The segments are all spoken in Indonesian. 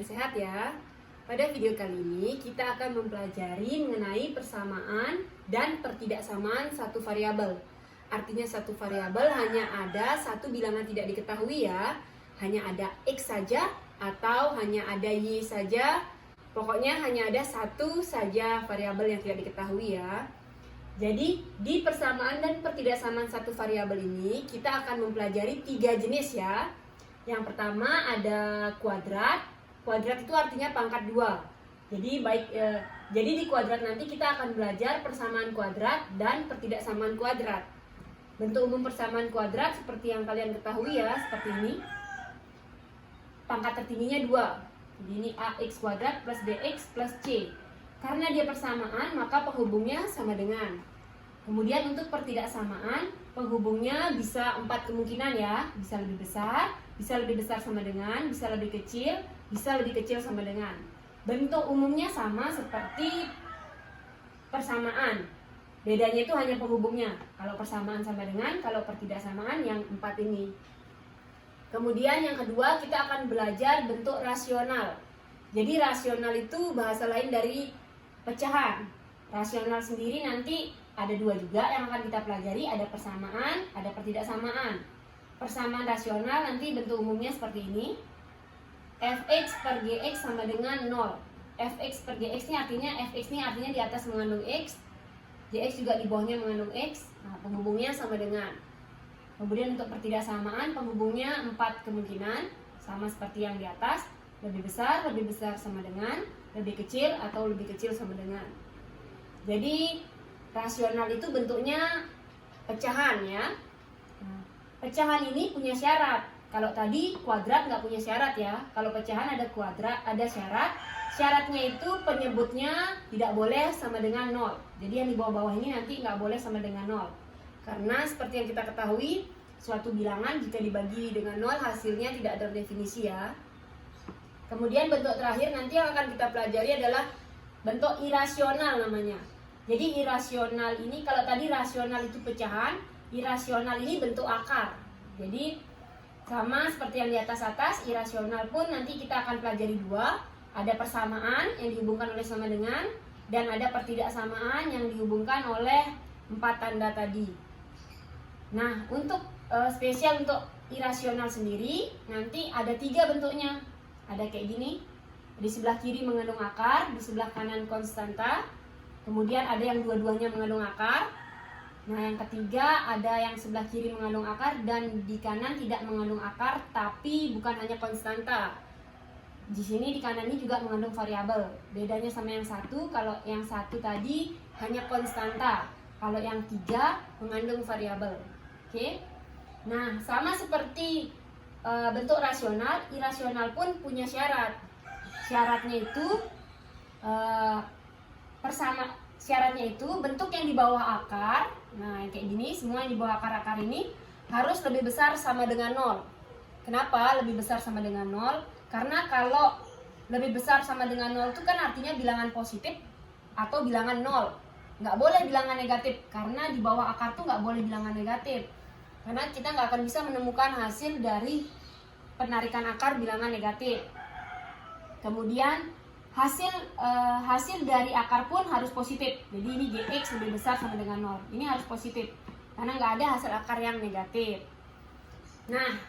yang sehat ya. Pada video kali ini kita akan mempelajari mengenai persamaan dan pertidaksamaan satu variabel. Artinya satu variabel hanya ada satu bilangan tidak diketahui ya. Hanya ada X saja atau hanya ada Y saja. Pokoknya hanya ada satu saja variabel yang tidak diketahui ya. Jadi di persamaan dan pertidaksamaan satu variabel ini kita akan mempelajari 3 jenis ya. Yang pertama ada kuadrat. Kuadrat itu artinya pangkat 2. Jadi di kuadrat nanti kita akan belajar persamaan kuadrat dan pertidaksamaan kuadrat. Bentuk umum persamaan kuadrat seperti yang kalian ketahui ya, seperti ini. Pangkat tertingginya 2. Jadi ini ax kuadrat plus bx plus c. Karena dia persamaan, maka penghubungnya sama dengan. Kemudian untuk pertidaksamaan, penghubungnya bisa 4 kemungkinan ya. Bisa lebih besar sama dengan, bisa lebih kecil sama dengan. Bentuk umumnya sama seperti persamaan. Bedanya itu hanya penghubungnya. Kalau persamaan sama dengan, kalau pertidaksamaan yang 4 ini. Kemudian yang kedua kita akan belajar bentuk rasional. Jadi rasional itu bahasa lain dari pecahan. Rasional sendiri nanti ada 2 juga yang akan kita pelajari, ada persamaan, ada pertidaksamaan. Persamaan rasional nanti bentuk umumnya seperti ini. Fx per gx sama dengan 0. Fx per gx ini artinya di atas mengandung x, gx juga di bawahnya mengandung x. Nah, penghubungnya sama dengan. Kemudian untuk pertidaksamaan penghubungnya 4 kemungkinan, sama seperti yang di atas. Lebih besar sama dengan, lebih kecil atau lebih kecil sama dengan. Jadi rasional itu bentuknya pecahan ya. Pecahan ini punya syarat. Kalau tadi kuadrat nggak punya syarat ya. Kalau pecahan ada kuadrat, ada syarat. Syaratnya itu penyebutnya tidak boleh sama dengan 0. Jadi yang di bawah-bawah ini nanti nggak boleh sama dengan 0. Karena seperti yang kita ketahui, suatu bilangan jika dibagi dengan 0 hasilnya tidak terdefinisi ya. Kemudian bentuk terakhir nanti yang akan kita pelajari adalah bentuk irasional namanya. Jadi irasional ini, kalau tadi rasional itu pecahan, irasional ini bentuk akar. Jadi sama seperti yang di atas, irasional pun nanti kita akan pelajari 2. Ada persamaan yang dihubungkan oleh sama dengan, dan ada pertidaksamaan yang dihubungkan oleh 4 tanda tadi. Nah, untuk spesial untuk irasional sendiri nanti ada 3 bentuknya. Ada kayak gini. Di sebelah kiri mengandung akar, di sebelah kanan konstanta. Kemudian ada yang dua-duanya mengandung akar. Nah, yang ketiga ada yang sebelah kiri mengandung akar dan di kanan tidak mengandung akar, tapi bukan hanya konstanta. Di sini di kanan ini juga mengandung variabel. Bedanya sama yang satu, kalau yang satu tadi hanya konstanta. Kalau yang 3 mengandung variabel. Oke. Nah, sama seperti bentuk rasional, irasional pun punya syarat. Syaratnya itu syaratnya itu bentuk yang di bawah akar. Nah, yang kayak gini, semua yang di bawah akar-akar ini harus lebih besar sama dengan 0. Kenapa lebih besar sama dengan 0? Karena kalau lebih besar sama dengan 0 itu kan artinya bilangan positif atau bilangan 0. Nggak boleh bilangan negatif, karena di bawah akar tuh nggak boleh bilangan negatif. Karena kita nggak akan bisa menemukan hasil dari penarikan akar bilangan negatif. Kemudian hasil dari akar pun harus positif. Jadi ini gx lebih besar sama dengan 0. Ini harus positif karena nggak ada hasil akar yang negatif. Nah,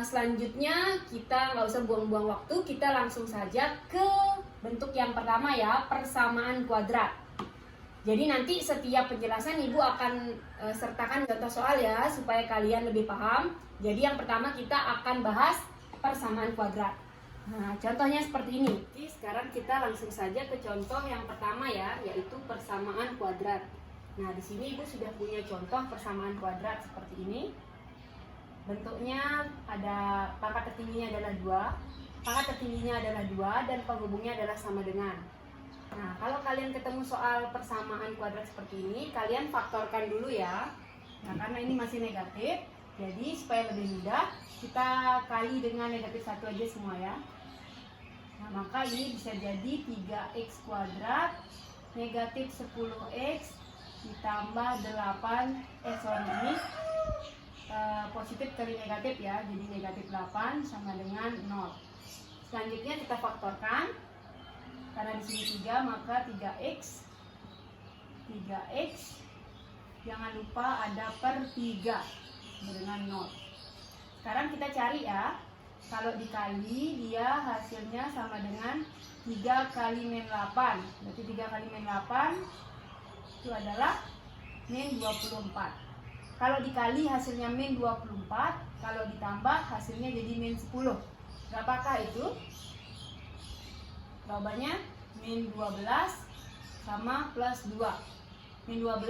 selanjutnya kita nggak usah buang-buang waktu, kita langsung saja ke bentuk yang pertama ya, persamaan kuadrat. Jadi nanti setiap penjelasan Ibu akan sertakan contoh soal ya, supaya kalian lebih paham. Jadi yang pertama kita akan bahas persamaan kuadrat. Nah, contohnya seperti ini. Jadi sekarang kita langsung saja ke contoh yang pertama ya, yaitu persamaan kuadrat. Nah, di sini Ibu sudah punya contoh persamaan kuadrat seperti ini. Bentuknya ada pangkat tertingginya adalah 2. Pangkat tertingginya adalah 2 dan penghubungnya adalah sama dengan. Nah, kalau kalian ketemu soal persamaan kuadrat seperti ini, kalian faktorkan dulu ya. Nah, karena ini masih negatif, jadi supaya lebih mudah, kita kali dengan negatif 1 aja semua ya. Nah, maka ini bisa jadi 3x kuadrat negatif 10x ditambah 8, ini positif kali negatif ya, jadi negatif 8 sama dengan 0. Selanjutnya kita faktorkan. Karena di sini 3, maka 3x. Jangan lupa ada per 3 dengan 0. Sekarang kita cari ya. Kalau dikali, dia hasilnya sama dengan 3 kali min 8. Berarti 3 kali min 8 itu adalah min 24. Kalau dikali hasilnya min 24, kalau ditambah hasilnya jadi min 10. Berapakah itu? Jawabannya min 12 sama plus 2. Min 12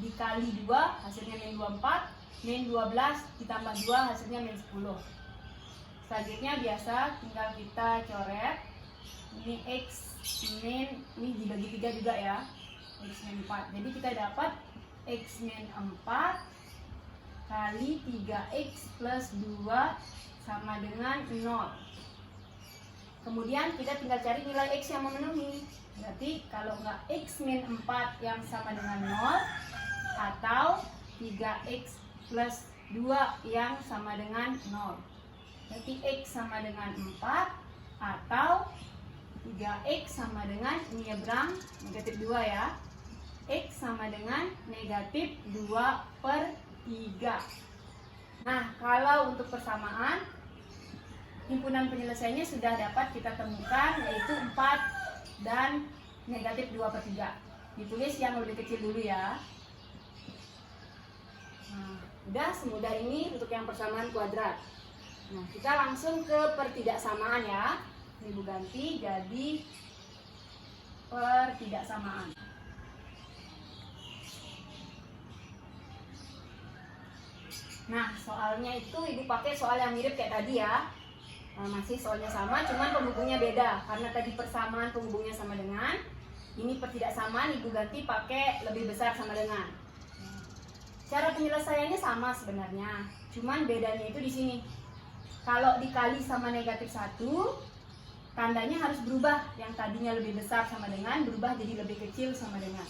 dikali 2 hasilnya min 24. Min 12 ditambah 2 hasilnya min 10. Selanjutnya biasa tinggal kita coret. Ini x min, ini dibagi 3 juga ya. X min 4. Jadi kita dapat x min 4 kali 3x plus 2 sama dengan 0. Kemudian kita tinggal cari nilai x yang memenuhi. Berarti kalau nggak x min 4 yang sama dengan 0, atau 3x plus 2 yang sama dengan 0. Berarti x sama dengan 4, atau 3x sama dengan, ini nyebrang negatif 2 ya, x sama dengan negatif 2 per 3. Nah, kalau untuk persamaan, himpunan penyelesaiannya sudah dapat kita temukan, yaitu 4 dan negatif 2 per 3. Ditulis yang lebih kecil dulu ya. Nah, udah semudah ini untuk yang persamaan kuadrat. Nah, kita langsung ke pertidaksamaan ya. Ini Ibu ganti jadi pertidaksamaan. Nah, soalnya itu Ibu pakai soal yang mirip kayak tadi ya. Masih soalnya sama, cuman penghubungnya beda. Karena tadi persamaan penghubungnya sama dengan, ini pertidaksamaan Ibu ganti pakai lebih besar sama dengan. Cara penyelesaiannya sama sebenarnya, cuman bedanya itu di sini. Kalau dikali sama negatif 1, tandanya harus berubah. Yang tadinya lebih besar sama dengan, berubah jadi lebih kecil sama dengan.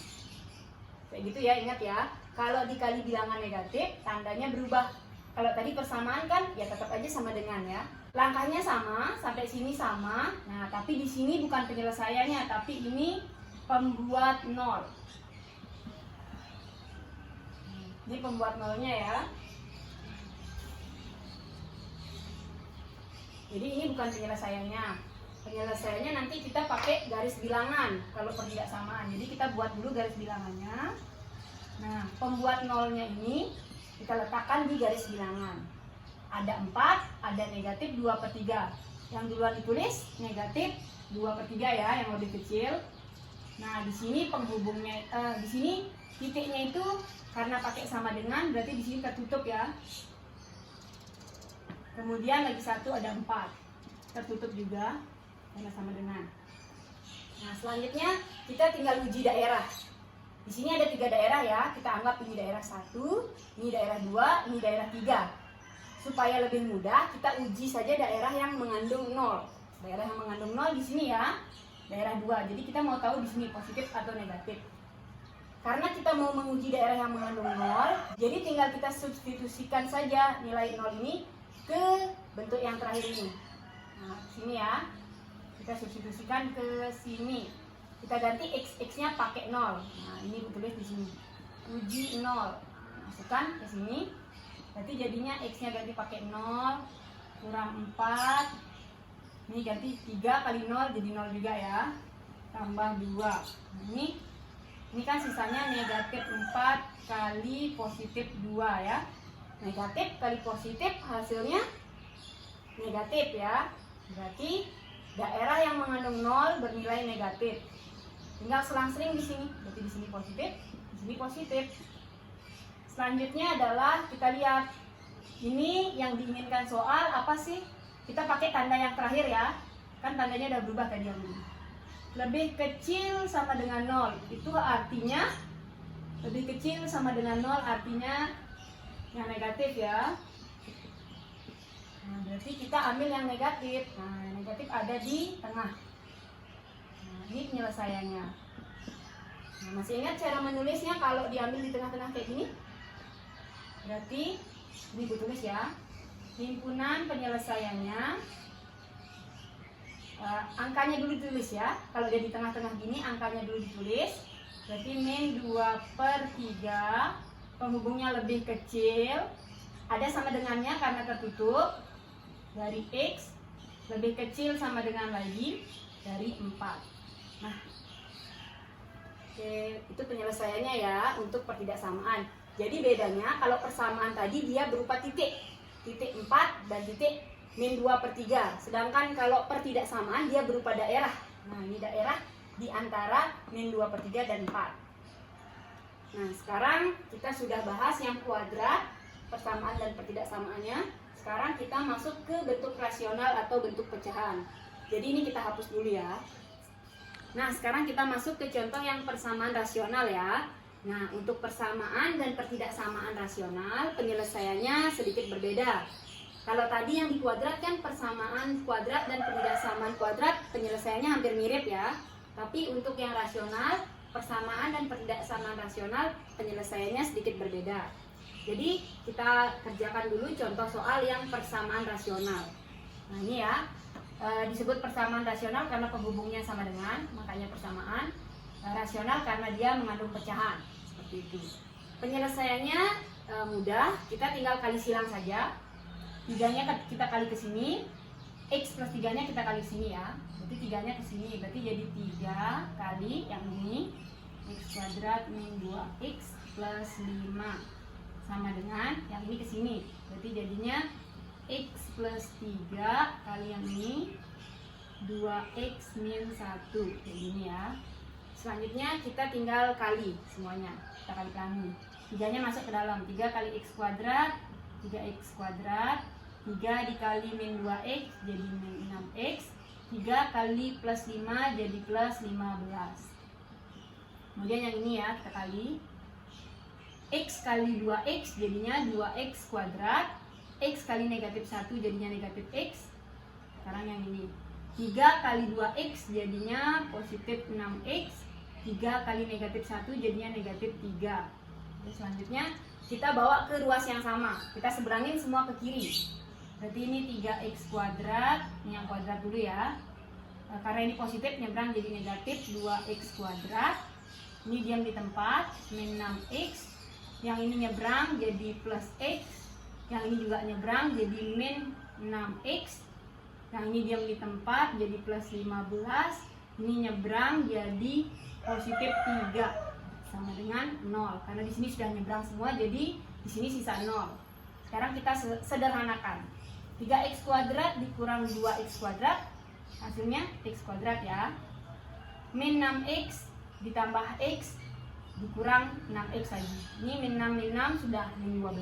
Kayak gitu ya, ingat ya. Kalau dikali bilangan negatif, tandanya berubah. Kalau tadi persamaan kan, ya tetap aja sama dengan ya. Langkahnya sama, sampai sini sama. Nah, tapi di sini bukan penyelesaiannya, tapi ini pembuat 0. Ini pembuat 0-nya ya. Jadi ini bukan penyelesaiannya. Penyelesaiannya nanti kita pakai garis bilangan kalau pertidaksamaan. Jadi kita buat dulu garis bilangannya. Nah, pembuat 0-nya ini kita letakkan di garis bilangan. Ada 4, ada negatif 2 per 3. Yang duluan ditulis negatif 2 per 3 ya, yang lebih kecil. Nah, di sini penghubungnya, di sini titiknya itu karena pakai sama dengan, berarti di sini tertutup ya. Kemudian lagi satu ada 4, tertutup juga karena sama dengan. Nah, selanjutnya kita tinggal uji daerah. Di sini ada 3 daerah ya, kita anggap ini daerah 1, ini daerah 2, ini daerah 3. Supaya lebih mudah, kita uji saja daerah yang mengandung 0. Daerah yang mengandung 0 di sini ya, daerah 2. Jadi kita mau tahu di sini positif atau negatif. Karena kita mau menguji daerah yang mengandung 0, jadi tinggal kita substitusikan saja nilai 0 ini ke bentuk yang terakhir ini. Nah, sini ya. Kita substitusikan ke sini. Kita ganti x-nya pakai 0. Nah, ini tulis di sini. Uji 0. Masukkan ke sini. Berarti jadinya x-nya ganti pakai 0 kurang 4. Ini ganti 3 kali 0 jadi 0 juga ya. Tambah 2. Nah, ini kan sisanya negatif 4 kali positif 2 ya. Negatif kali positif hasilnya negatif ya. Berarti daerah yang mengandung 0 bernilai negatif. Tinggal selang-seling di sini. Berarti di sini positif, di sini positif. Selanjutnya adalah kita lihat ini yang diinginkan soal apa sih? Kita pakai tanda yang terakhir ya. Kan tandanya udah berubah tadi yang ini. Lebih kecil sama dengan 0. Itu artinya lebih kecil sama dengan 0 artinya yang negatif ya. Nah, berarti kita ambil yang negatif. Nah, yang negatif ada di tengah. Nah, ini penyelesaiannya. Nah, masih ingat cara menulisnya kalau diambil di tengah-tengah kayak gini? Berarti ini gue tulis ya. Himpunan penyelesaiannya angkanya dulu ditulis ya. Kalau dia di tengah-tengah gini, angkanya dulu ditulis. Berarti min 2/3, penghubungnya lebih kecil, ada sama dengannya karena tertutup, dari X lebih kecil sama dengan lagi dari 4. Nah, oke, itu penyelesaiannya ya untuk pertidaksamaan. Jadi bedanya kalau persamaan tadi dia berupa titik 4 dan titik min 2/3. Sedangkan kalau pertidaksamaan dia berupa daerah. Nah, ini daerah di antara min 2/3 dan 4. Nah, sekarang kita sudah bahas yang kuadrat, persamaan dan pertidaksamaannya. Sekarang kita masuk ke bentuk rasional atau bentuk pecahan. Jadi ini kita hapus dulu ya. Nah, sekarang kita masuk ke contoh yang persamaan rasional ya. Nah, untuk persamaan dan pertidaksamaan rasional, penyelesaiannya sedikit berbeda. Kalau tadi yang di kuadrat kan persamaan kuadrat dan pertidaksamaan kuadrat, penyelesaiannya hampir mirip ya. Tapi untuk yang rasional, persamaan dan pertidaksamaan rasional, penyelesaiannya sedikit berbeda. Jadi kita kerjakan dulu contoh soal yang persamaan rasional. Nah, ini ya, disebut persamaan rasional karena penghubungnya sama dengan, makanya persamaan. Rasional karena dia mengandung pecahan, seperti itu. Penyelesaiannya mudah, kita tinggal kali silang saja. 3-nya kita kali ke sini, X plus 3-nya kita kali ke sini ya. Berarti 3-nya ke sini, berarti jadi 3 kali yang ini X kuadrat min 2X plus 5 sama dengan yang ini ke sini. Berarti jadinya X plus 3 kali yang ini 2X min 1. Kayak gini ya. Selanjutnya kita tinggal kali semuanya. Kita kali-kali. 3-nya masuk ke dalam. 3 kali X kuadrat, 3X kuadrat. 3 dikali min 2X jadi min 6X. 3 kali plus 5 jadi plus 15. Kemudian yang ini ya kita kali. X kali 2X jadinya 2X kuadrat. X kali negatif 1 jadinya negatif X. Sekarang yang ini 3 kali 2X jadinya positif 6X. 3 kali negatif 1 jadinya negatif 3. Terus selanjutnya kita bawa ke ruas yang sama. Kita seberangin semua ke kiri. Berarti ini 3X kuadrat. Ini yang kuadrat dulu ya. Karena ini positif nyebrang jadi negatif 2X kuadrat. Ini diam di tempat min 6X. Yang ini nyebrang jadi plus X. Yang ini juga nyebrang jadi min 6X. Yang ini diam di tempat jadi plus 15. Ini nyebrang jadi positif 3 sama dengan 0. Karena di sini sudah nyebrang semua, jadi di sini sisa 0. Sekarang kita sederhanakan. 3X kuadrat dikurang 2X kuadrat, hasilnya X kuadrat ya. Min 6X ditambah X dikurang 6X lagi. Ini min 6 min 6 sudah min 12.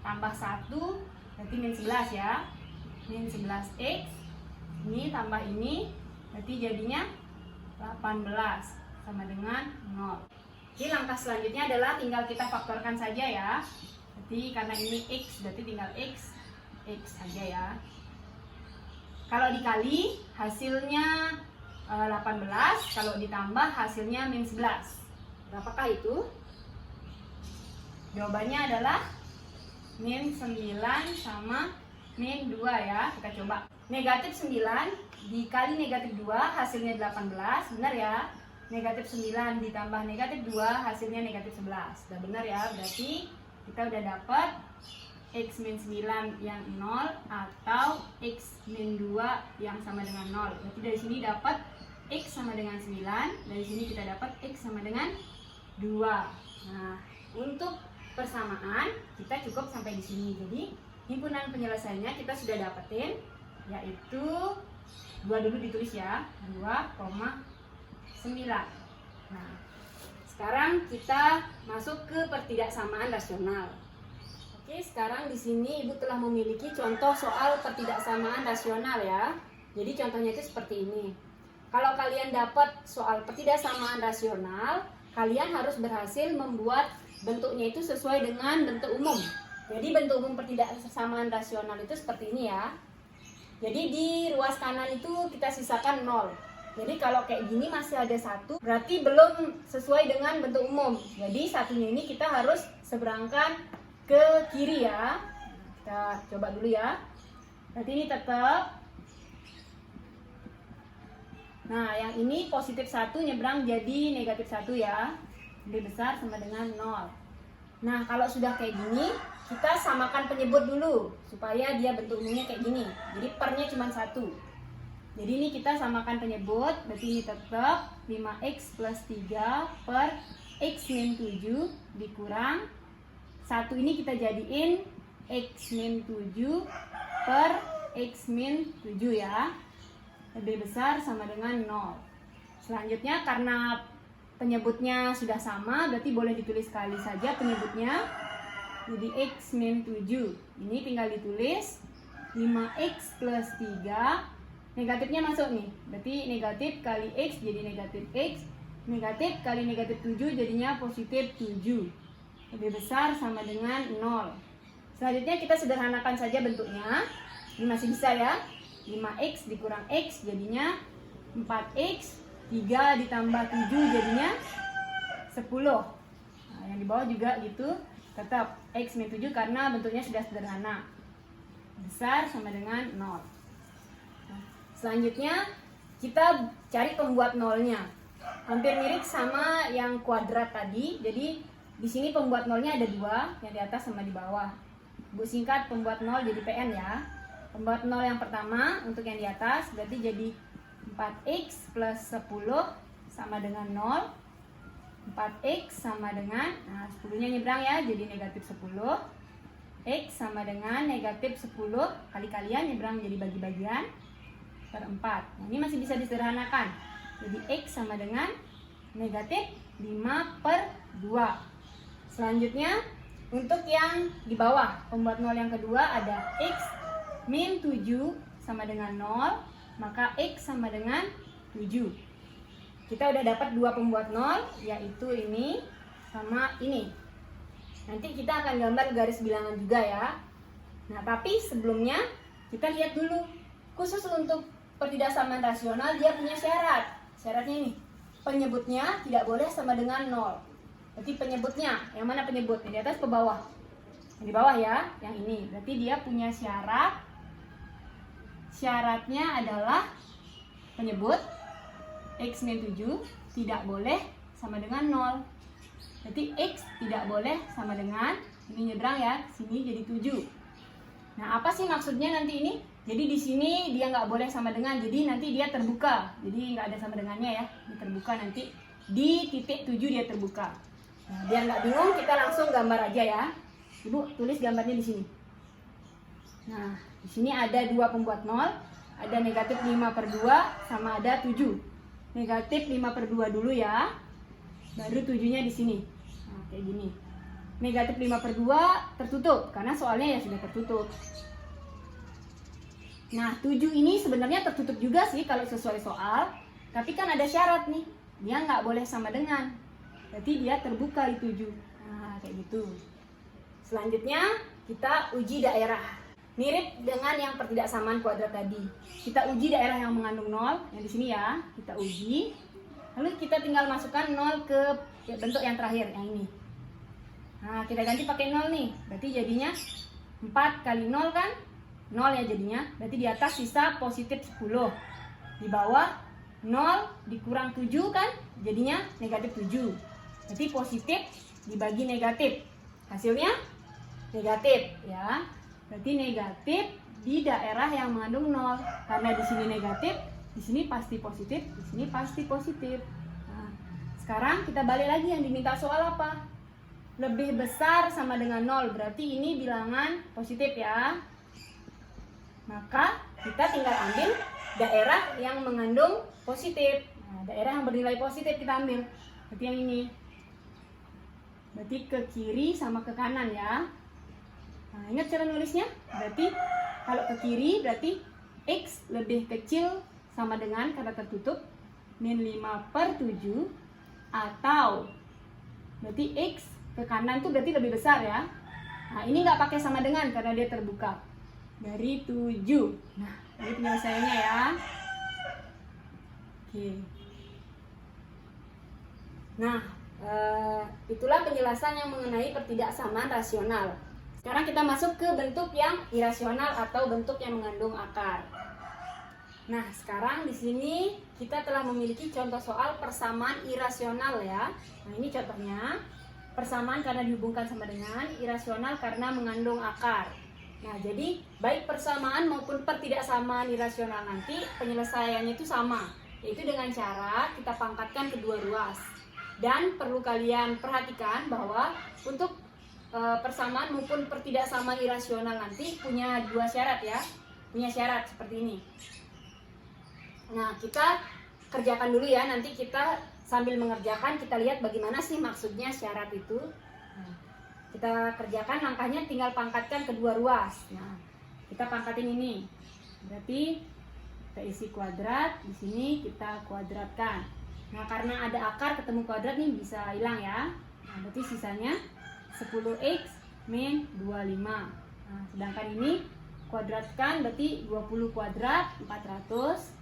Tambah 1 berarti min 11 ya. Min 11X. Ini tambah ini berarti jadinya 18 sama dengan 0. Jadi langkah selanjutnya adalah tinggal kita faktorkan saja ya. Berarti karena ini X berarti tinggal X aja ya. Kalau dikali hasilnya 18, kalau ditambah hasilnya min 11. Berapakah itu? Jawabannya adalah min 9 sama min 2 ya. Kita coba. Negatif 9 dikali negatif 2 hasilnya 18. Benar ya? Negatif 9 ditambah negatif 2 hasilnya negatif 11. Sudah benar ya? Berarti kita udah dapat X min 9 yang 0 atau X min 2 yang sama dengan 0. Berarti dari sini dapat X sama dengan 9. Dari sini kita dapat X sama dengan 2. Nah, untuk persamaan kita cukup sampai di sini. Jadi himpunan penyelesaiannya kita sudah dapetin, yaitu 2 dulu ditulis ya, 2,9. Nah, sekarang kita masuk ke pertidaksamaan rasional. Oke, sekarang di sini Ibu telah memiliki contoh soal pertidaksamaan rasional ya. Jadi contohnya itu seperti ini. Kalau kalian dapat soal pertidaksamaan rasional, kalian harus berhasil membuat bentuknya itu sesuai dengan bentuk umum. Jadi bentuk umum pertidaksamaan rasional itu seperti ini ya. Jadi di ruas kanan itu kita sisakan 0. Jadi kalau kayak gini masih ada 1, berarti belum sesuai dengan bentuk umum. Jadi satunya ini kita harus seberangkan ke kiri ya. Kita coba dulu ya. Berarti ini tetap Nah, yang ini positif 1 nyebrang jadi negatif 1 ya. Lebih besar sama dengan 0. Nah, kalau sudah kayak gini, kita samakan penyebut dulu supaya dia bentuk umumnya kayak gini. Jadi pernya cuma 1. Jadi ini kita samakan penyebut, berarti ini tetap 5x plus 3 per x min 7 dikurang 1 ini kita jadiin x min 7 per x min 7 ya. Lebih besar sama dengan 0. Selanjutnya karena penyebutnya sudah sama, berarti boleh ditulis sekali saja penyebutnya. Jadi x min 7 ini tinggal ditulis 5x plus 3, negatifnya masuk nih, berarti negatif kali x jadi negatif x, negatif kali negatif 7 jadinya positif 7. Lebih besar sama dengan 0. Selanjutnya kita sederhanakan saja bentuknya. Ini masih bisa ya. 5x dikurang x jadinya 4x, 3 ditambah 7 jadinya 10. Nah, yang di bawah juga gitu, tetap x min 7 karena bentuknya sudah sederhana. Besar sama dengan 0. Nah, selanjutnya kita cari pembuat nolnya. Hampir mirip sama yang kuadrat tadi. Jadi di sini pembuat nolnya ada 2, yang di atas sama di bawah. Bu singkat pembuat nol jadi PN ya. Pembuat nol yang pertama untuk yang di atas berarti jadi 4x plus 10 sama dengan 0. 4x sama dengan, nah 10-nya nyebrang ya, jadi negatif 10. X sama dengan negatif 10 kali-kalian nyebrang jadi bagi-bagian per 4. Nah, ini masih bisa disederhanakan. Jadi x sama dengan negatif 5 per 2. Selanjutnya untuk yang di bawah, pembuat nol yang kedua ada x min 7 sama dengan 0, maka x sama dengan 7. Kita udah dapat 2 pembuat nol, yaitu ini sama ini. Nanti kita akan gambar garis bilangan juga ya. Nah, tapi sebelumnya kita lihat dulu, khusus untuk pertidaksamaan rasional dia punya syarat. Syaratnya ini, penyebutnya tidak boleh sama dengan 0. Berarti penyebutnya, yang mana penyebut? Di atas ke bawah? Yang di bawah ya, yang ini. Berarti dia punya syarat. Syaratnya adalah penyebut x min 7 tidak boleh sama dengan 0. Berarti x tidak boleh sama dengan, ini nyebrang ya, sini jadi 7. Nah, apa sih maksudnya nanti ini? Jadi di sini dia nggak boleh sama dengan, jadi nanti dia terbuka. Jadi nggak ada sama dengannya ya, ini terbuka nanti. Di titik 7 dia terbuka. Nah, biar nggak bingung, kita langsung gambar aja ya. Ibu tulis gambarnya di sini. Nah, di sini ada 2 pembuat nol, ada negatif 5 per 2 sama ada 7. Negatif 5 per 2 dulu ya, baru 7-nya di sini. Nah, kayak gini. Negatif 5 per 2 tertutup, karena soalnya ya sudah tertutup. Nah, 7 ini sebenarnya tertutup juga sih kalau sesuai soal, tapi kan ada syarat nih, dia nggak boleh sama dengan. Berarti dia terbuka di 7. Nah, kayak gitu. Selanjutnya kita uji daerah. Mirip dengan yang pertidaksamaan kuadrat tadi. Kita uji daerah yang mengandung 0, yang di sini ya. Kita uji. Lalu kita tinggal masukkan 0 ke bentuk yang terakhir, yang ini. Nah, kita ganti pakai 0 nih. Berarti jadinya 4 kali 0 kan? 0 ya jadinya. Berarti di atas sisa positif 10. Di bawah 0 dikurang 7 kan? Jadinya negatif 7. Berarti positif dibagi negatif. Hasilnya negatif ya. Berarti negatif di daerah yang mengandung 0. Karena di sini negatif, di sini pasti positif, di sini pasti positif. Nah, sekarang kita balik lagi yang diminta soal apa? Lebih besar sama dengan 0. Berarti ini bilangan positif ya. Maka kita tinggal ambil daerah yang mengandung positif. Nah, daerah yang bernilai positif kita ambil. Berarti yang ini. Berarti ke kiri sama ke kanan ya. Nah, ingat cara nulisnya? Berarti kalau ke kiri berarti x lebih kecil sama dengan, karena tertutup, min 5 per 7. Atau berarti x ke kanan itu berarti lebih besar ya. Nah, ini nggak pakai sama dengan karena dia terbuka. Dari 7. Nah, ini penyelesaiannya ya. Oke. Nah, itulah penjelasan yang mengenai pertidaksamaan rasional. Sekarang kita masuk ke bentuk yang irasional atau bentuk yang mengandung akar. Nah, sekarang di sini kita telah memiliki contoh soal persamaan irasional ya. Nah, ini contohnya. Persamaan karena dihubungkan sama dengan, irasional karena mengandung akar. Nah, jadi baik persamaan maupun pertidaksamaan irasional nanti penyelesaiannya itu sama, yaitu dengan cara kita pangkatkan kedua ruas. Dan perlu kalian perhatikan bahwa untuk persamaan maupun pertidaksamaan irasional nanti punya dua syarat ya. Punya syarat seperti ini. Nah, kita kerjakan dulu ya, nanti kita sambil mengerjakan kita lihat bagaimana sih maksudnya syarat itu. Nah, kita kerjakan langkahnya, tinggal pangkatkan kedua ruas. Nah, kita pangkatin ini. Berarti kita isi kuadrat, di sini kita kuadratkan. Nah, karena ada akar ketemu kuadrat nih bisa hilang ya. Nah, berarti sisanya 10x min 25. Nah, sedangkan ini kuadratkan berarti 20 kuadrat 400.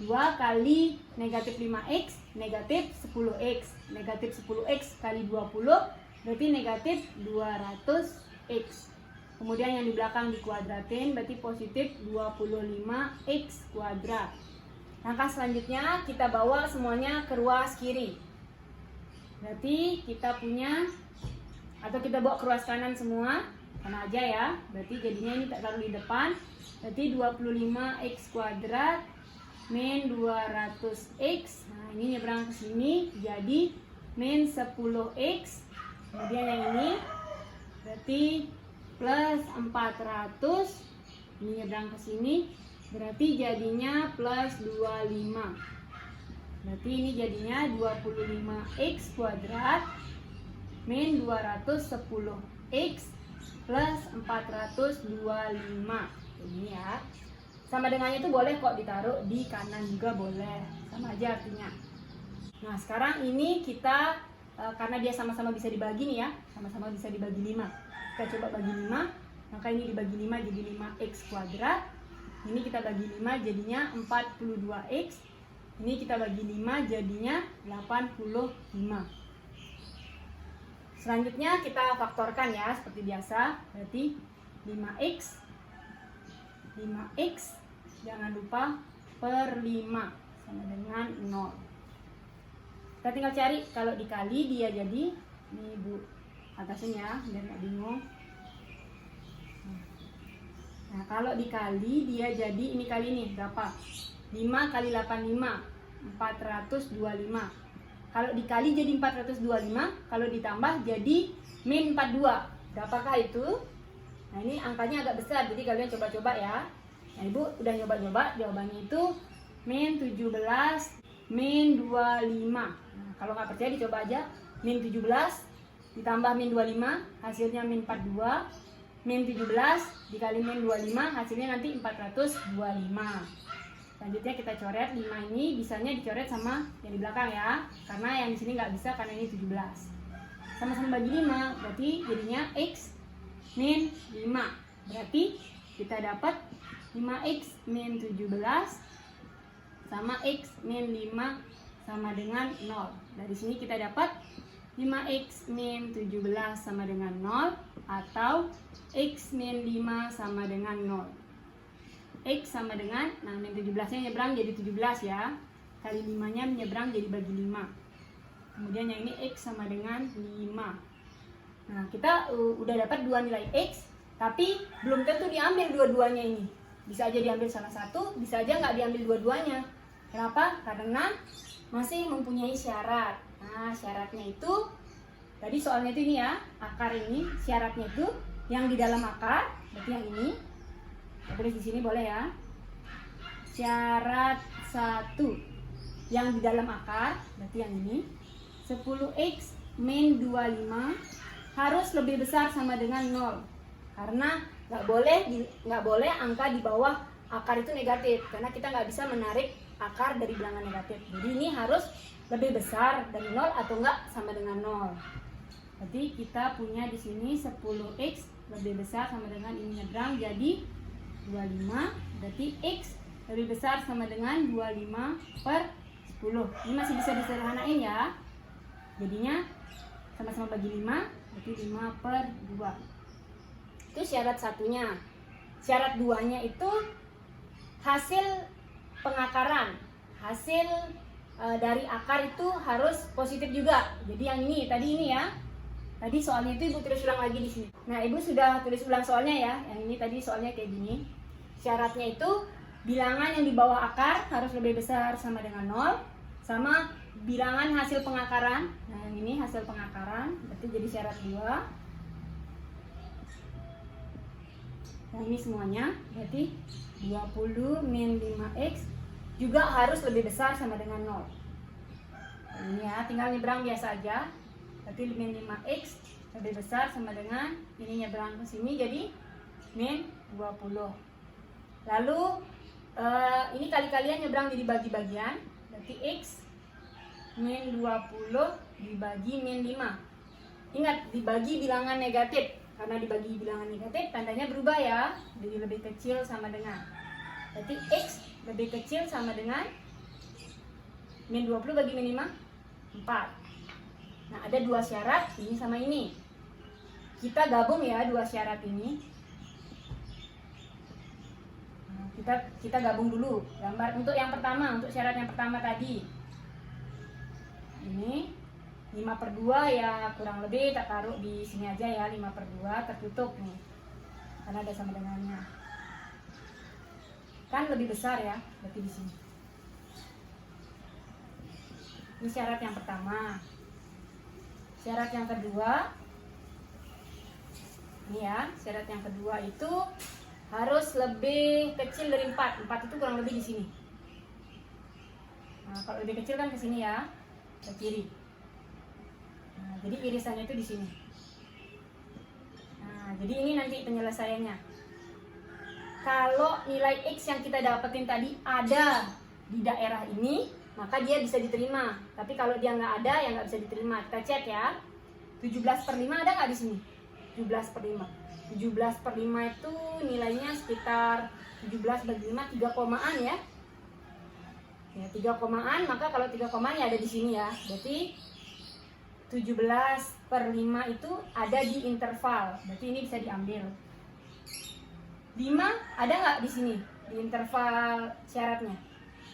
2 kali negatif 5x, negatif 10x. Negatif 10x kali 20, berarti negatif 200x. Kemudian yang di belakang dikuadratin, berarti positif 25x kuadrat. Langkah selanjutnya, kita bawa semuanya ke ruas kiri. Berarti kita punya, atau kita bawa ke ruas kanan semua, sama aja ya. Berarti jadinya ini tak taruh di depan. Berarti 25x kuadrat min 200x. Nah, ini nyebrang ke sini jadi min 10x. Kemudian yang ini berarti plus 400. Ini nyebrang ke sini berarti jadinya plus 25. Berarti ini jadinya 25x kuadrat min 210x plus 425. Ini ya. Sama dengannya itu boleh kok ditaruh di kanan juga boleh, sama aja artinya. Nah, sekarang ini kita karena dia sama-sama bisa dibagi nih ya, sama-sama bisa dibagi 5. Kita coba bagi 5, maka ini dibagi 5 jadi 5x kuadrat. Ini kita bagi 5 jadinya 42x. Ini kita bagi 5 jadinya 85. Selanjutnya kita faktorkan ya seperti biasa. Berarti 5x jangan lupa per 5 sama dengan 0. Kita tinggal cari, kalau dikali dia jadi, ini Bu atasin ya biar nggak bingung. Nah, kalau dikali dia jadi, ini kali ini berapa? 5 kali 85 425. Kalau dikali jadi 425, kalau ditambah jadi min 42. Berapakah itu? Nah, ini angkanya agak besar, jadi kalian coba-coba ya. Nah, Ibu udah nyoba-nyoba, jawabannya itu min 17 min 25. Nah, kalau nggak percaya dicoba aja. Min 17 ditambah min 25 hasilnya min 42. Min 17 dikali min 25 hasilnya nanti 425. Selanjutnya kita coret 5 ini, bisanya dicoret sama yang di belakang ya. Karena yang di sini nggak bisa karena ini 17. Sama-sama bagi 5, berarti jadinya x min 5. Berarti kita dapat 5x min 17 sama x min 5 sama dengan 0. Dari sini kita dapat 5x min 17 sama dengan 0 atau x min 5 sama dengan 0. X sama dengan, nah min 17-nya nyebrang jadi 17 ya. Kali 5-nya menyebrang jadi bagi 5. Kemudian yang ini x sama dengan 5. Nah, kita udah dapat dua nilai x, tapi belum tentu diambil dua-duanya ini. Bisa aja diambil salah satu, bisa aja nggak diambil dua-duanya. Kenapa? Karena masih mempunyai syarat. Nah, syaratnya itu, tadi soalnya itu ini ya, akar ini, syaratnya itu yang di dalam akar, berarti yang ini. Kita tulis di sini boleh ya. Syarat 1 yang di dalam akar, berarti yang ini. 10x min 25 harus lebih besar sama dengan 0. Karena nggak boleh angka di bawah akar itu negatif, karena kita nggak bisa menarik akar dari bilangan negatif. Jadi ini harus lebih besar dari 0 atau enggak sama dengan 0. Jadi kita punya di sini 10x lebih besar sama dengan ini nyebrang jadi 25. Berarti x lebih besar sama dengan 25 per 10. Ini masih bisa disederhanain ya. Jadinya sama-sama bagi 5, berarti 5 per 2. Itu syarat satunya. Syarat duanya itu hasil pengakaran. Hasil dari akar itu harus positif juga. Jadi yang ini, tadi ini ya. Tadi soalnya itu Ibu tulis ulang lagi di sini. Nah, Ibu sudah tulis ulang soalnya ya. Yang ini tadi soalnya kayak gini. Syaratnya itu bilangan yang di bawah akar harus lebih besar sama dengan 0, sama bilangan hasil pengakaran. Nah, yang ini hasil pengakaran, berarti jadi syarat 2. Yang ini semuanya, berarti 20 min 5x juga harus lebih besar sama dengan 0. Nah, ini ya, tinggal nyebrang biasa aja. Berarti min 5x lebih besar sama dengan ini nyebrang ke sini jadi min 20. Lalu ini kali-kalian nyebrang jadi bagi-bagian. Berarti x min 20 dibagi min 5. Ingat, dibagi bilangan negatif. Karena dibagi bilangan negatif tandanya berubah ya. Jadi lebih kecil sama dengan. Berarti x lebih kecil sama dengan min 20 bagi min 5, 4. Nah, ada 2 syarat, ini sama ini. Kita gabung ya 2 syarat ini. Nah, kita gabung dulu. Gambar untuk yang pertama, untuk syarat yang pertama tadi. Ini 5/2 ya, kurang lebih tak taruh di sini aja ya, 5/2 tertutup nih. Karena ada sama dengannya. Kan lebih besar ya, berarti di sini. Ini syarat yang pertama. Syarat yang kedua, ini ya, syarat yang kedua itu harus lebih kecil dari 4. 4 itu kurang lebih di sini. Nah, kalau lebih kecil kan ke sini ya, ke kiri. Nah, jadi irisannya itu di sini. Nah, jadi ini nanti penyelesaiannya. Kalau nilai X yang kita dapetin tadi ada di daerah ini, maka dia bisa diterima. Tapi kalau dia nggak ada, ya nggak bisa diterima. Kita cek ya. 17/5 ada nggak di sini? 17/5. 17/5 itu nilainya sekitar 17 bagi 5, 3 komaan ya. Ya, 3 komaan, maka kalau 3 komaan ya ada di sini ya. Berarti 17/5 itu ada di interval. Berarti ini bisa diambil. 5 ada nggak di sini? Di interval syaratnya?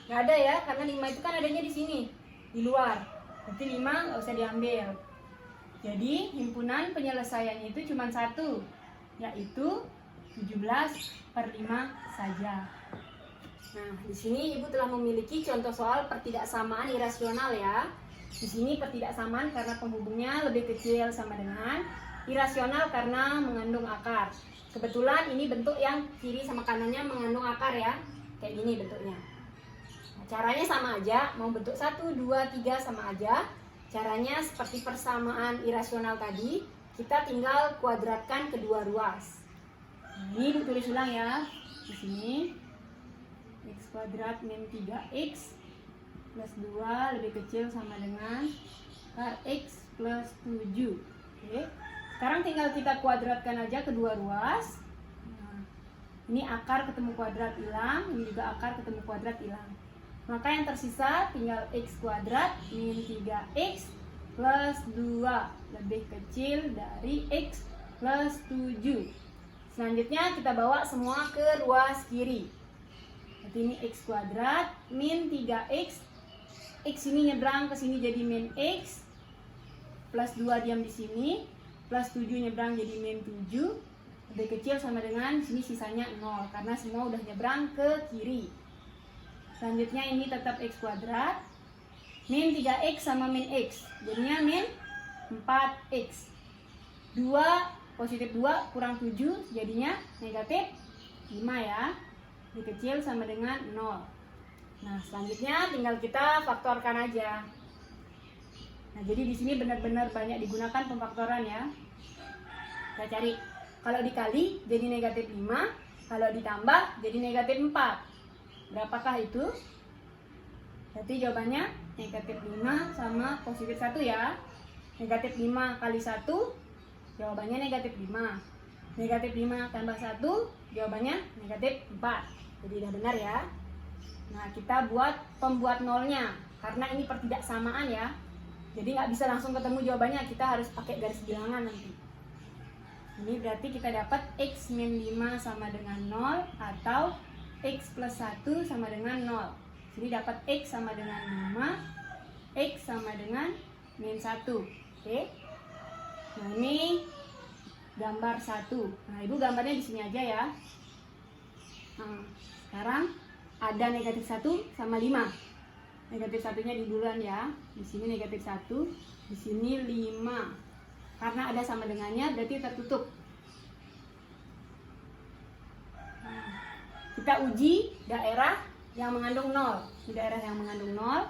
Nggak ada ya, karena 5 itu kan adanya di sini, di luar. Berarti 5 nggak usah diambil. Jadi himpunan penyelesaiannya itu cuma satu, yaitu 17/5 saja. Nah, di sini Ibu telah memiliki contoh soal pertidaksamaan irasional ya. Di sini pertidaksamaan karena penghubungnya lebih kecil sama dengan, irasional karena mengandung akar. Kebetulan ini bentuk yang kiri sama kanannya mengandung akar ya. Kayak gini bentuknya. Caranya sama aja, mau bentuk 1, 2, 3 sama aja. Caranya seperti persamaan irasional tadi, kita tinggal kuadratkan kedua ruas. Ini ditulis ulang ya. Di sini x kuadrat min 3x plus 2 lebih kecil sama dengan x plus 7. Oke. Sekarang tinggal kita kuadratkan aja kedua ruas. Nah, ini akar ketemu kuadrat hilang, ini juga akar ketemu kuadrat hilang. Maka yang tersisa tinggal x kuadrat min 3x plus 2 lebih kecil dari x plus 7. Selanjutnya kita bawa semua ke ruas kiri. Berarti ini x kuadrat min 3x. X ini nyebrang ke sini jadi min x. Plus 2 diam di sini. Plus 7 nyebrang jadi min 7. Lebih kecil sama dengan sini sisanya 0. Karena semua udah nyebrang ke kiri. Selanjutnya ini tetap x kuadrat min 3x sama min x, jadinya min 4x. 2 positif 2 kurang 7 jadinya negatif 5 ya. Lebih kecil sama dengan 0. Nah, selanjutnya tinggal kita faktorkan aja. Nah, jadi di sini benar-benar banyak digunakan pemfaktoran ya. Kita cari. Kalau dikali jadi negatif 5, kalau ditambah jadi negatif 4. Berapakah itu? Berarti jawabannya negatif 5 sama positif 1 ya. Negatif 5 kali 1, jawabannya negatif 5. Negatif 5 tambah 1, jawabannya negatif 4. Jadi udah benar ya. Nah, kita buat pembuat nolnya. Karena ini pertidaksamaan ya. Jadi nggak bisa langsung ketemu jawabannya, kita harus pakai garis bilangan nanti. Ini berarti kita dapat x min 5 sama dengan 0 atau X plus 1 sama dengan 0. Jadi dapat X sama dengan 5, X sama dengan min 1. Oke. Nah ini gambar 1. Nah ibu gambarnya di sini aja ya. Nah, sekarang ada negatif 1 sama 5. Negatif 1-nya di duluan ya. Di sini negatif 1, di sini 5. Karena ada sama dengannya berarti tertutup. Nah, kita uji daerah yang mengandung 0. Di daerah yang mengandung 0,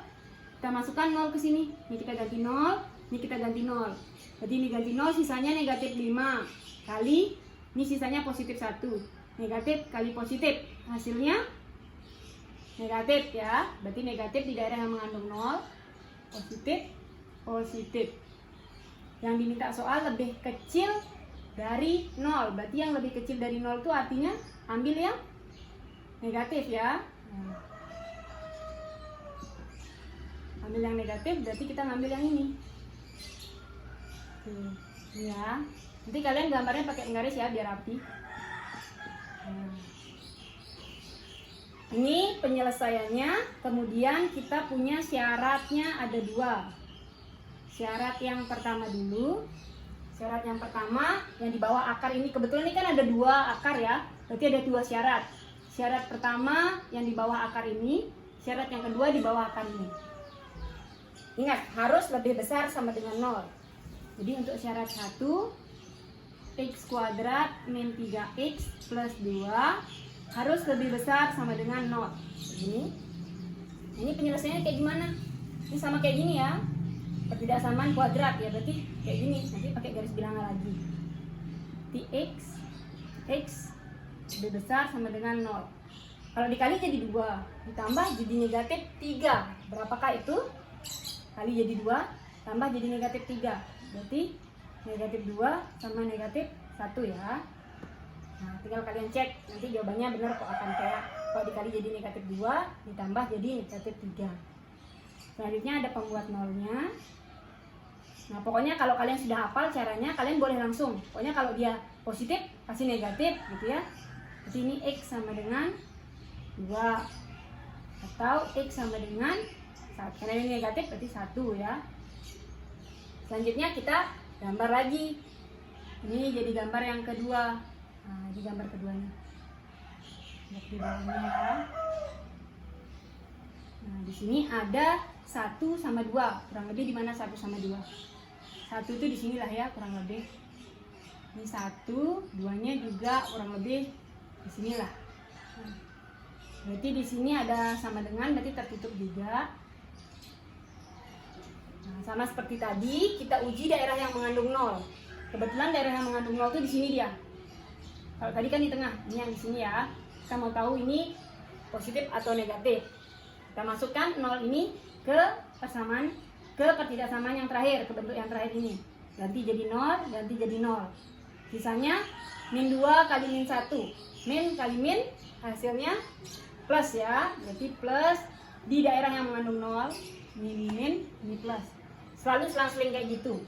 kita masukkan 0 ke sini. Ini kita ganti 0, ini kita ganti 0. Jadi ini ganti 0, sisanya negatif 5. Kali, ini sisanya positif 1. Negatif kali positif. Hasilnya negatif ya. Berarti negatif di daerah yang mengandung 0. Positif, positif. Yang diminta soal lebih kecil dari 0. Berarti yang lebih kecil dari 0 itu artinya ambil yang negatif ya. Ambil yang negatif berarti kita ngambil yang ini. Ya. Nanti kalian gambarnya pakai penggaris ya biar rapi. Ini penyelesaiannya. Kemudian kita punya syaratnya ada 2. Syarat yang pertama dulu. Syarat yang pertama yang di bawah akar ini, kebetulan ini kan ada 2 akar ya. Berarti ada 2 syarat. Syarat pertama yang di bawah akar ini, syarat yang kedua di bawah akar ini. Ingat, harus lebih besar sama dengan 0. Jadi untuk syarat 1, x kuadrat min 3x plus 2 harus lebih besar sama dengan 0. Ini penyelesaiannya kayak gimana? Ini sama kayak gini ya. Pertidaksamaan kuadrat ya, berarti kayak gini. Nanti pakai garis bilangan lagi. X lebih besar sama dengan 0. Kalau dikali jadi 2, ditambah jadi negatif 3. Berapakah itu? Kali jadi 2, tambah jadi negatif 3. Berarti negatif 2 sama negatif 1 ya. Nah, tinggal kalian cek, nanti jawabannya benar kok akan kayak kalau dikali jadi negatif 2, ditambah jadi negatif 3. Selanjutnya ada pembuat nolnya. Nah, pokoknya kalau kalian sudah hafal caranya, kalian boleh langsung. Pokoknya kalau dia positif, kasih negatif gitu ya. Jadi ini X sama dengan 2. Atau X sama dengan 1. Karena ini negatif berarti 1 ya. Selanjutnya kita gambar lagi. Ini jadi gambar yang kedua. Nah, ini gambar keduanya. Lihat di bawahnya ya. Nah, di sini ada 1 sama 2. Kurang lebih di mana 1 sama 2? 1 itu di sinilah ya, kurang lebih. Ini 1, 2-nya juga kurang lebih di sinilah. Nah, berarti di sini ada sama dengan, berarti tertutup juga. Nah, sama seperti tadi, kita uji daerah yang mengandung 0. Kebetulan daerah yang mengandung 0 itu di sini dia. Kalau tadi kan di tengah, ini yang di sini ya. Kita mau tahu ini positif atau negatif. Kita masukkan 0 ini ke persamaan, ke pertidaksamaan yang terakhir, ke bentuk yang terakhir ini. Ganti jadi 0, ganti jadi 0. Sisanya min 2 kali min 1. Min kali min, hasilnya plus ya. Berarti plus di daerah yang mengandung 0. Min, ini plus. Selalu selang-seling kayak gitu.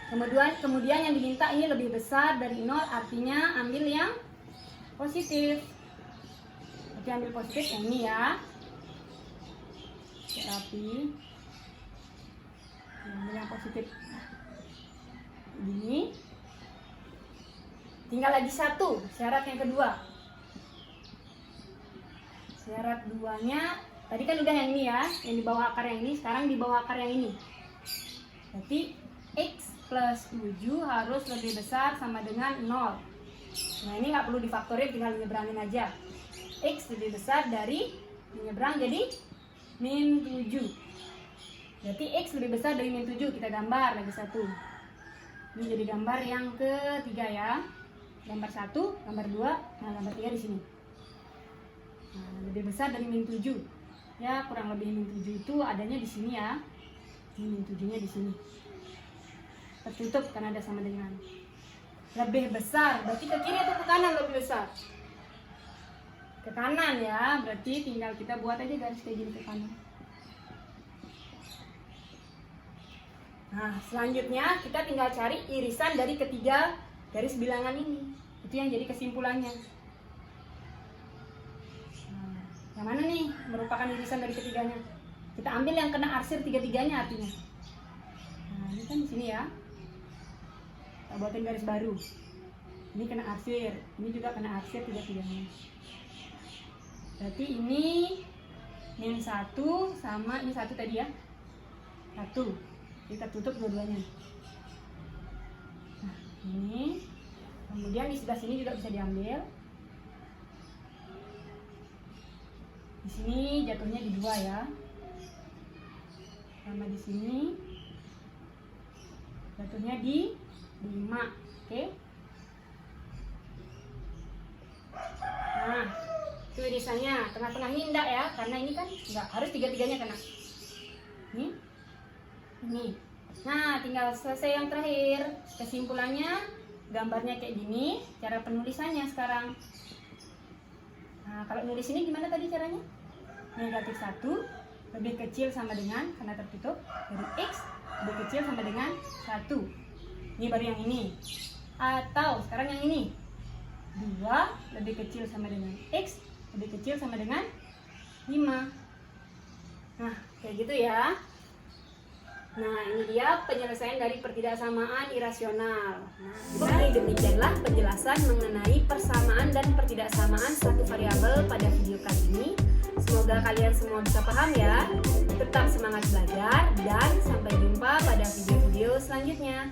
Kemudian yang diminta ini lebih besar dari 0, artinya ambil yang positif. Berarti ambil positif yang ini ya. Rapi. Ambil yang positif. Ini. Tinggal lagi 1, syarat yang kedua. Syarat 2-nya, tadi kan udah yang ini ya, yang di bawah akar yang ini, sekarang di bawah akar yang ini. Berarti X plus 7 harus lebih besar sama dengan 0. Nah ini nggak perlu difaktorin, tinggal nyebrangin aja. X lebih besar dari menyeberang jadi min 7. Berarti X lebih besar dari min 7. Kita gambar lagi 1. Ini jadi gambar yang ketiga ya. Gambar 1, gambar 2, nah gambar 3 di sini. Nah, lebih besar dari min 7. Ya kurang lebih min 7 itu adanya di sini ya. Ini min 7-nya di sini. Tertutup karena ada sama dengan. Lebih besar, berarti ke kiri atau ke kanan lebih besar? Ke kanan ya, berarti tinggal kita buat aja garis kayak gini ke kanan. Nah, selanjutnya kita tinggal cari irisan dari ketiga garis bilangan ini. Itu yang jadi kesimpulannya. Yang mana nih merupakan irisan dari ketiganya? Kita ambil yang kena arsir tiga-tiganya artinya. Nah, ini kan di sini ya. Kita buatin garis baru. Ini kena arsir, ini juga kena arsir tiga-tiganya. Berarti ini min 1 sama ini 1 tadi ya. 1. Kita tutup dua-duanya. Nah, ini. Kemudian di sebelah sini juga bisa diambil. Di sini jatuhnya di 2 ya. Sama di sini jatuhnya di 5. Oke. Nah, itu irisannya. Tengah-tengah ini enggak ya, karena ini kan enggak harus tiga-tiganya kena. Ini. Nah, tinggal selesai yang terakhir. Kesimpulannya, gambarnya kayak gini. Cara penulisannya sekarang. Nah, kalau nulis ini gimana tadi caranya? Negatif 1 lebih kecil sama dengan, karena tertutup, dari X lebih kecil sama dengan 1. Ini baru yang ini. Atau sekarang yang ini. 2 lebih kecil sama dengan X lebih kecil sama dengan 5. Nah, kayak gitu ya. Nah, ini dia penyelesaian dari pertidaksamaan irasional. Oke, demikianlah penjelasan mengenai persamaan dan pertidaksamaan suatu variabel pada video kali ini. Semoga kalian semua bisa paham ya. Tetap semangat belajar dan sampai jumpa pada video-video selanjutnya.